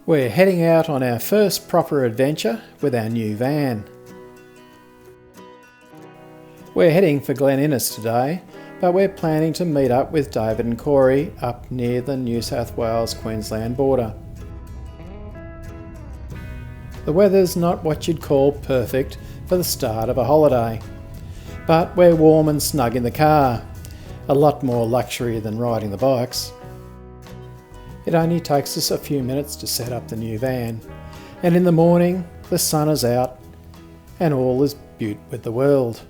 We're heading out on our first proper adventure with our new van. We're heading for Glen today, but we're planning to meet up with David and Corey up near the New South Wales-Queensland border. The weather's not what you'd call perfect for the start of a holiday, but we're warm and snug in the car, a lot more luxury than riding the bikes. It only takes us a few minutes to set up the new van, and in the morning the sun is out and all is beaut with the world.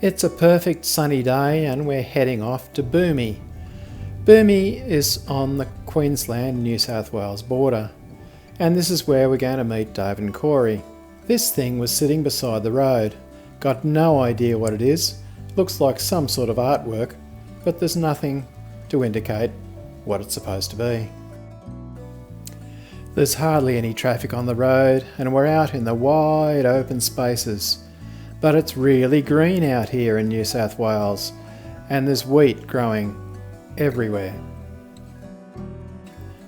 It's a perfect sunny day and we're heading off to Boomi. Boomi is on the Queensland-New South Wales border, and this is where we're going to meet David and Corey. This thing was sitting beside the road. Got no idea what it is. Looks like some sort of artwork, but there's nothing to indicate what it's supposed to be. There's hardly any traffic on the road and we're out in the wide open spaces. But it's really green out here in New South Wales and there's wheat growing everywhere.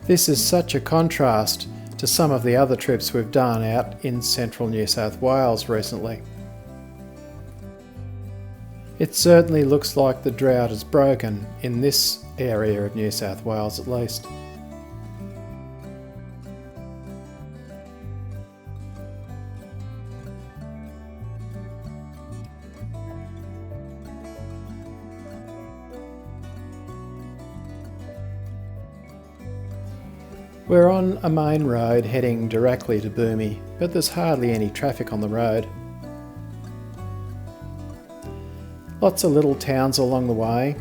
This is such a contrast to some of the other trips we've done out in central New South Wales recently. It certainly looks like the drought is broken in this area of New South Wales at least. We're on a main road heading directly to Boomi, but there's hardly any traffic on the road. Lots of little towns along the way,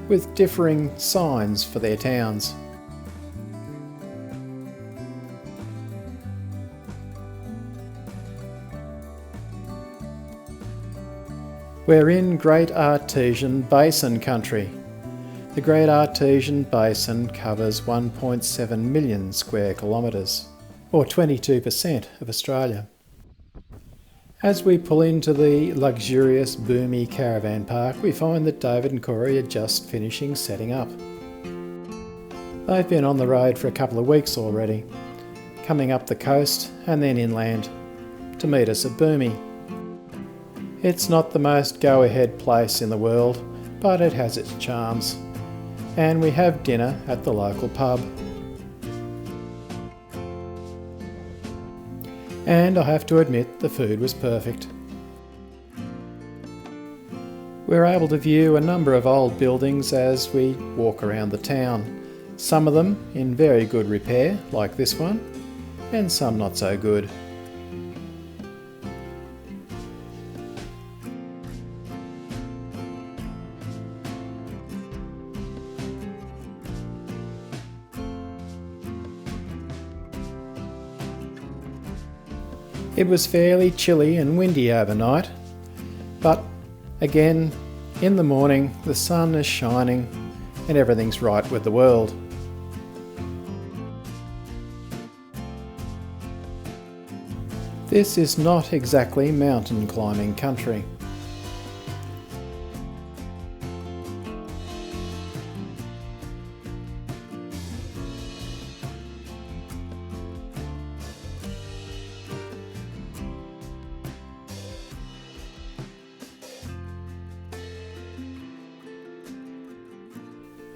with differing signs for their towns. We're in Great Artesian Basin country. The Great Artesian Basin covers 1.7 million square kilometres, or 22% of Australia. As we pull into the luxurious Boomi caravan park, we find that David and Corey are just finishing setting up. They've been on the road for a couple of weeks already, coming up the coast and then inland to meet us at Boomi. It's not the most go-ahead place in the world, but it has its charms. And we have dinner at the local pub. And I have to admit the food was perfect. We're able to view a number of old buildings as we walk around the town, some of them in very good repair like this one, and some not so good. It was fairly chilly and windy overnight, but again, in the morning the sun is shining and everything's right with the world. This is not exactly mountain climbing country.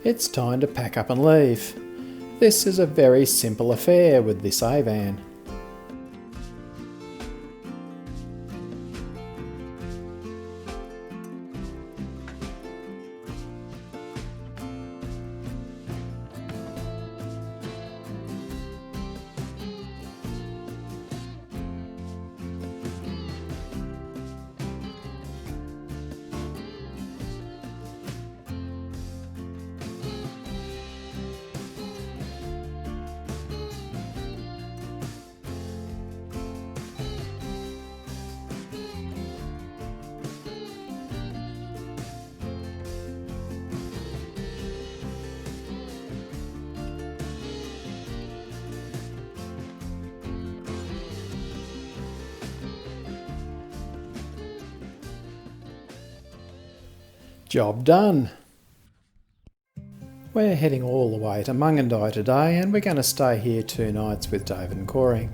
It's time to pack up and leave. This is a very simple affair with this Avan. Job done. We're heading all the way to Mungindi today, and we're going to stay here 2 nights with David and Corey.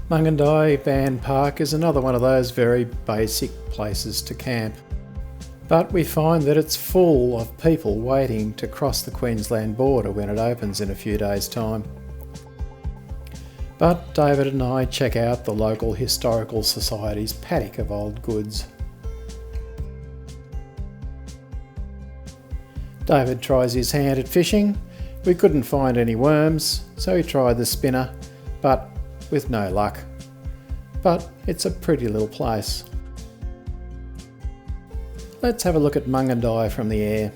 Mungindi Van Park is another one of those very basic places to camp, but we find that it's full of people waiting to cross the Queensland border when it opens in a few days' time. But David and I check out the local historical society's paddock of old goods. David tries his hand at fishing. We couldn't find any worms, so he tried the spinner, but with no luck. But it's a pretty little place. Let's have a look at Mungindi from the air.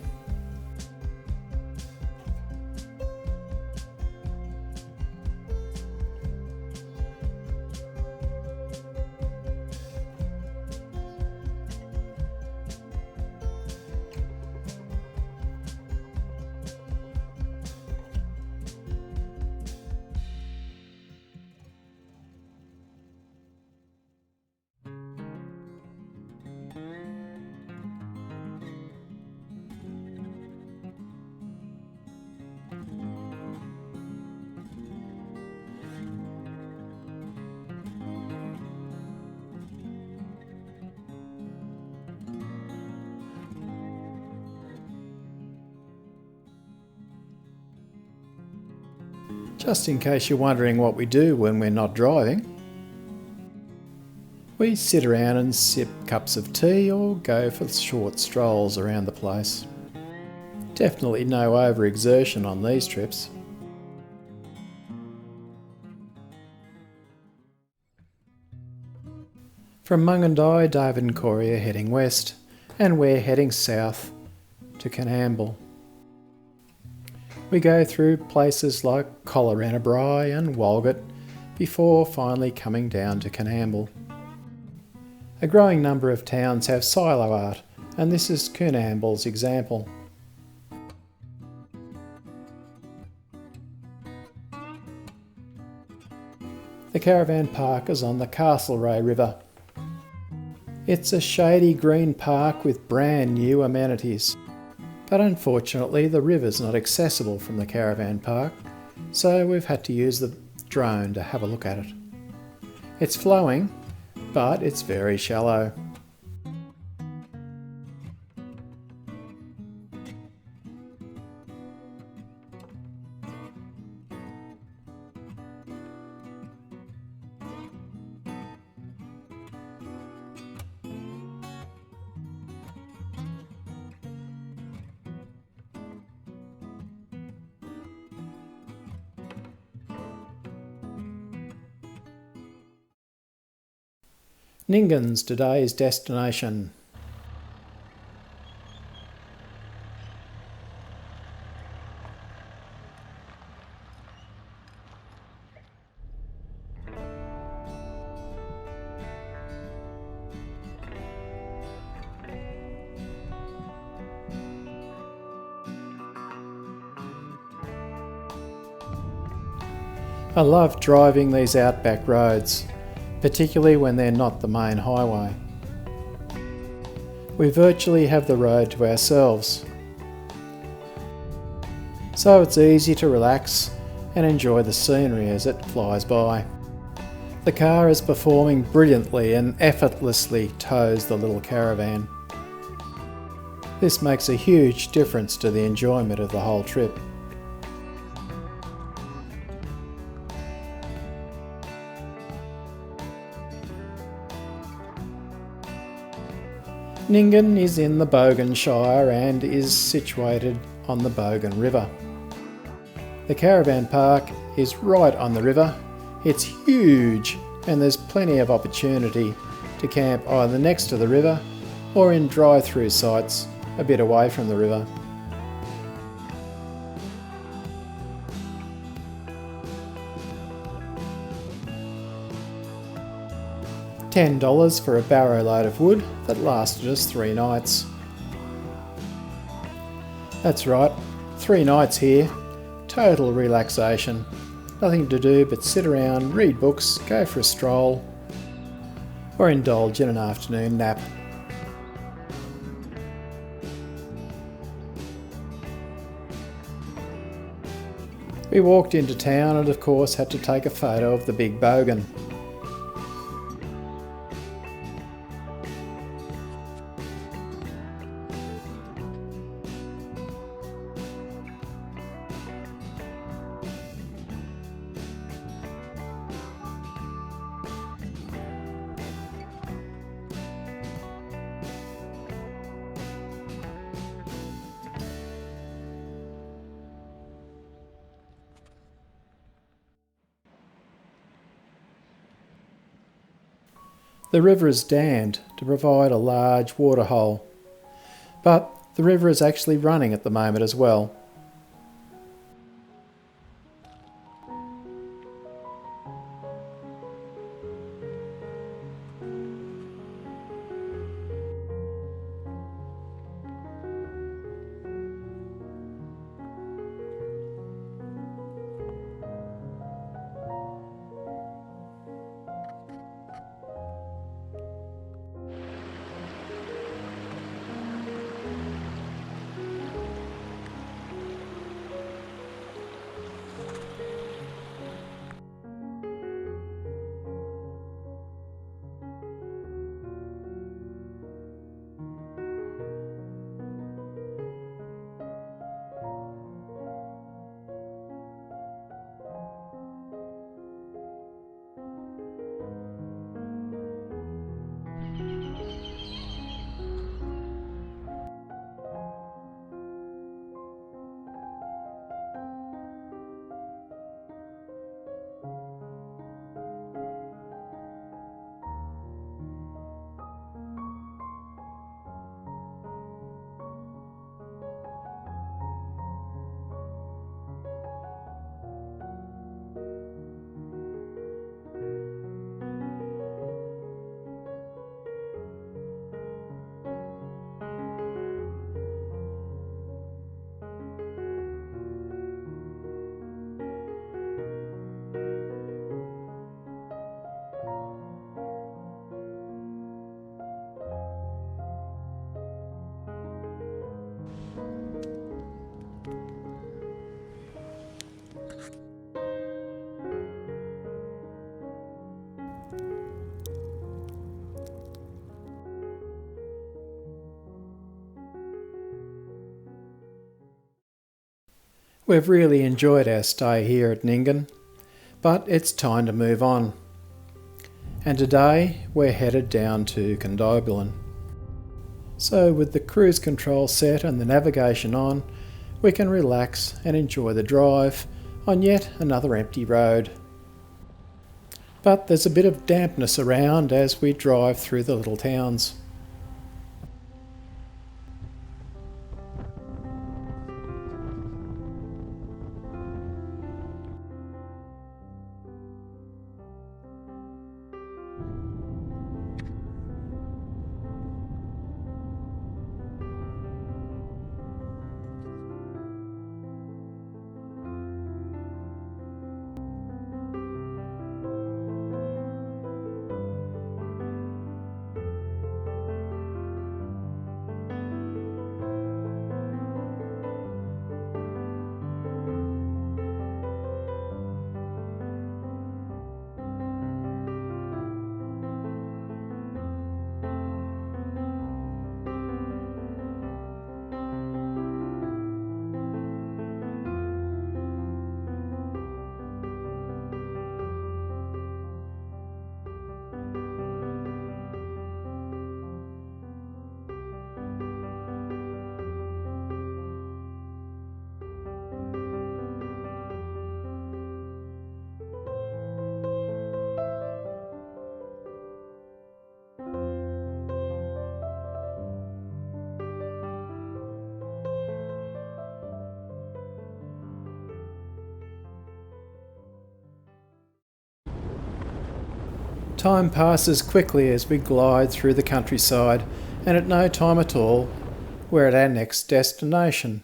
Just in case you're wondering what we do when we're not driving, we sit around and sip cups of tea or go for short strolls around the place. Definitely no overexertion on these trips. From Mungindi, David and Corey are heading west, and we're heading south to Coonamble. We go through places like Collarenabri and Walgett before finally coming down to Coonamble. A growing number of towns have silo art, and this is Coonamble's example. The caravan park is on the Castlereagh River. It's a shady green park with brand new amenities. But unfortunately the river's not accessible from the caravan park, so we've had to use the drone to have a look at it. It's flowing, but it's very shallow. Nyngan's today's destination. I love driving these outback roads, particularly when they're not the main highway. We virtually have the road to ourselves, so it's easy to relax and enjoy the scenery as it flies by. The car is performing brilliantly and effortlessly tows the little caravan. This makes a huge difference to the enjoyment of the whole trip. Nyngan is in the Bogan Shire and is situated on the Bogan River. The caravan park is right on the river. It's huge and there's plenty of opportunity to camp either next to the river or in drive-through sites a bit away from the river. $10 for a barrow load of wood that lasted us 3 nights. That's right, 3 nights here, total relaxation. Nothing to do but sit around, read books, go for a stroll, or indulge in an afternoon nap. We walked into town and of course had to take a photo of the big bogan. The river is dammed to provide a large waterhole, but the river is actually running at the moment as well. We've really enjoyed our stay here at Nyngan, but it's time to move on. And today we're headed down to Condobolin. So with the cruise control set and the navigation on, we can relax and enjoy the drive on yet another empty road. But there's a bit of dampness around as we drive through the little towns. Time passes quickly as we glide through the countryside, and at no time at all, we're at our next destination.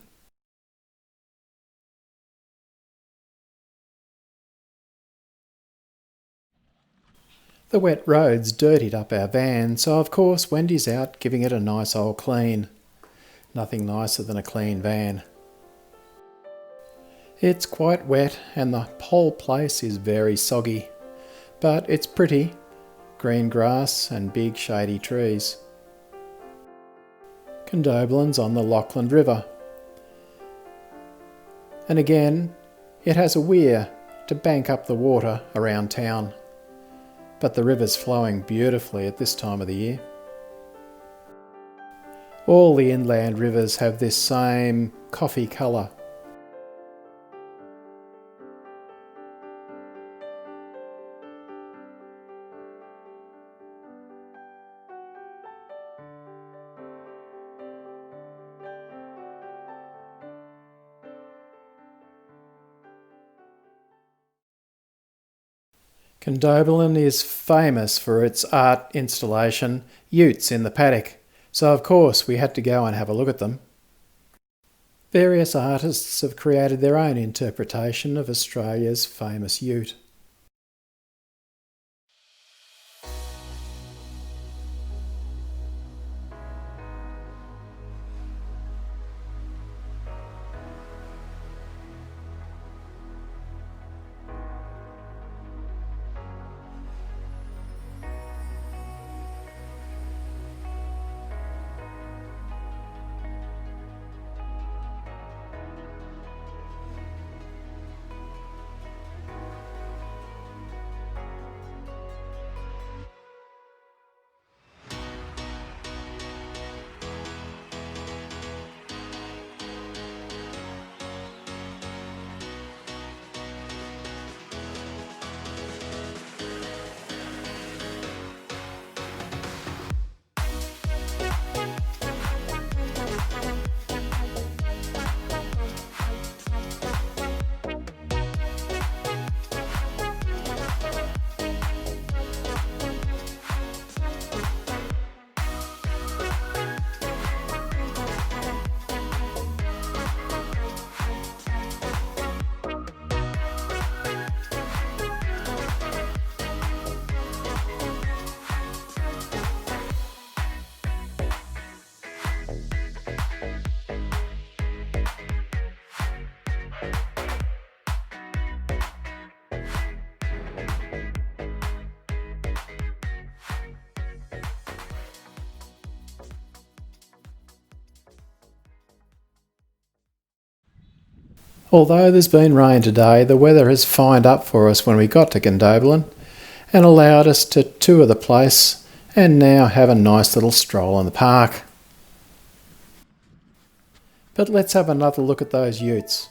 The wet roads dirtied up our van, so of course Wendy's out giving it a nice old clean. Nothing nicer than a clean van. It's quite wet and the whole place is very soggy, but it's pretty, green grass and big shady trees. Condobolin's on the Lachlan River, and again it has a weir to bank up the water around town, but the river's flowing beautifully at this time of the year. All the inland rivers have this same coffee colour. Condobolin is famous for its art installation, Utes in the Paddock, so of course we had to go and have a look at them. Various artists have created their own interpretation of Australia's famous Ute. Although there's been rain today, the weather has fined up for us when we got to Condobolin and allowed us to tour the place and now have a nice little stroll in the park. But let's have another look at those Utes.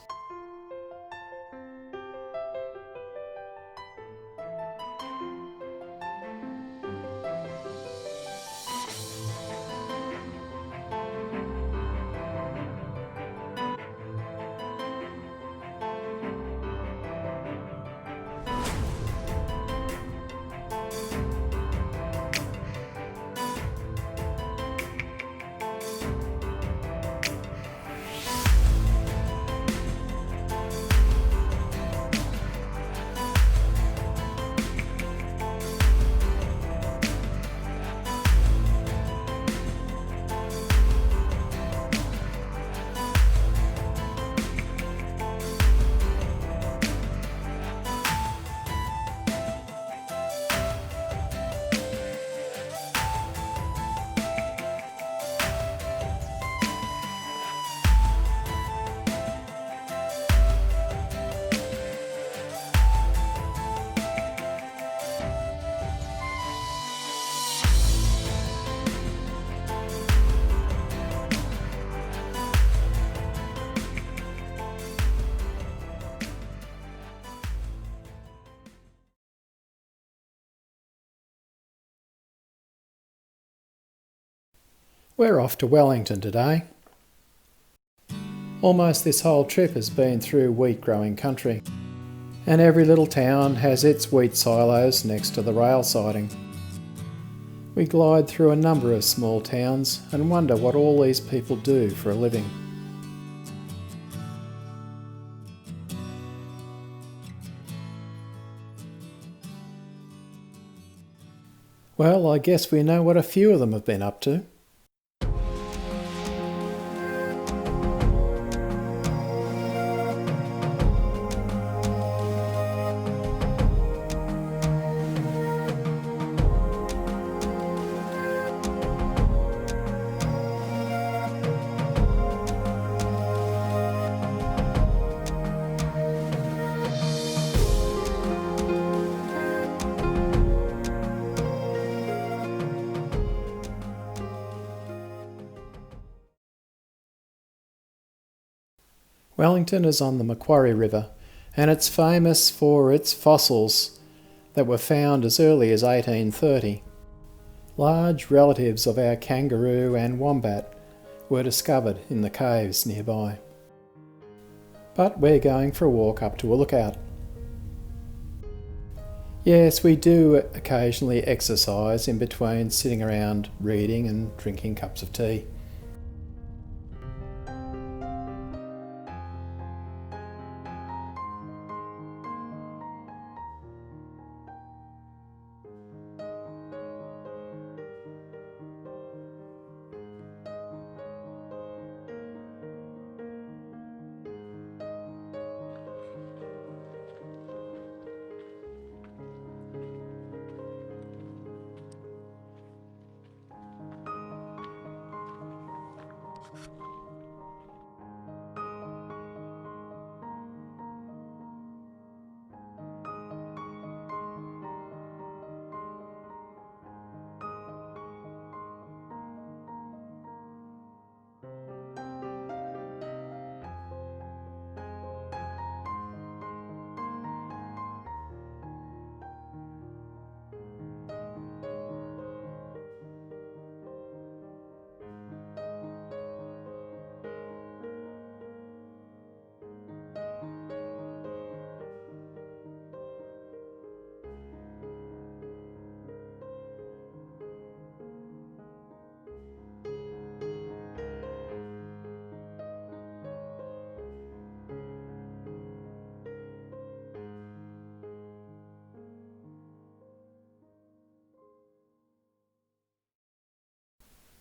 We're off to Wellington today. Almost this whole trip has been through wheat growing country, and every little town has its wheat silos next to the rail siding. We glide through a number of small towns and wonder what all these people do for a living. Well, I guess we know what a few of them have been up to. Wellington is on the Macquarie River, and it's famous for its fossils that were found as early as 1830. Large relatives of our kangaroo and wombat were discovered in the caves nearby. But we're going for a walk up to a lookout. Yes, we do occasionally exercise in between sitting around reading and drinking cups of tea.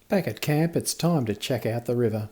Back at camp, it's time to check out the river.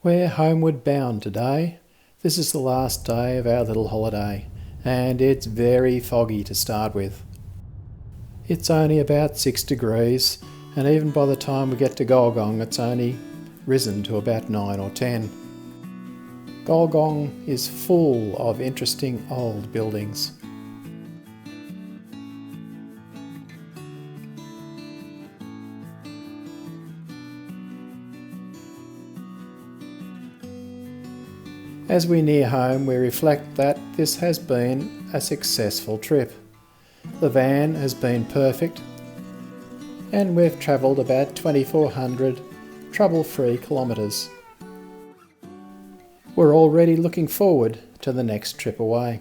We're homeward bound today. This is the last day of our little holiday, and it's very foggy to start with. It's only about 6 degrees, and even by the time we get to Golgong, it's only risen to about 9 or 10. Golgong is full of interesting old buildings. As we near home, we reflect that this has been a successful trip. The van has been perfect, and we've travelled about 2,400 trouble-free kilometres. We're already looking forward to the next trip away.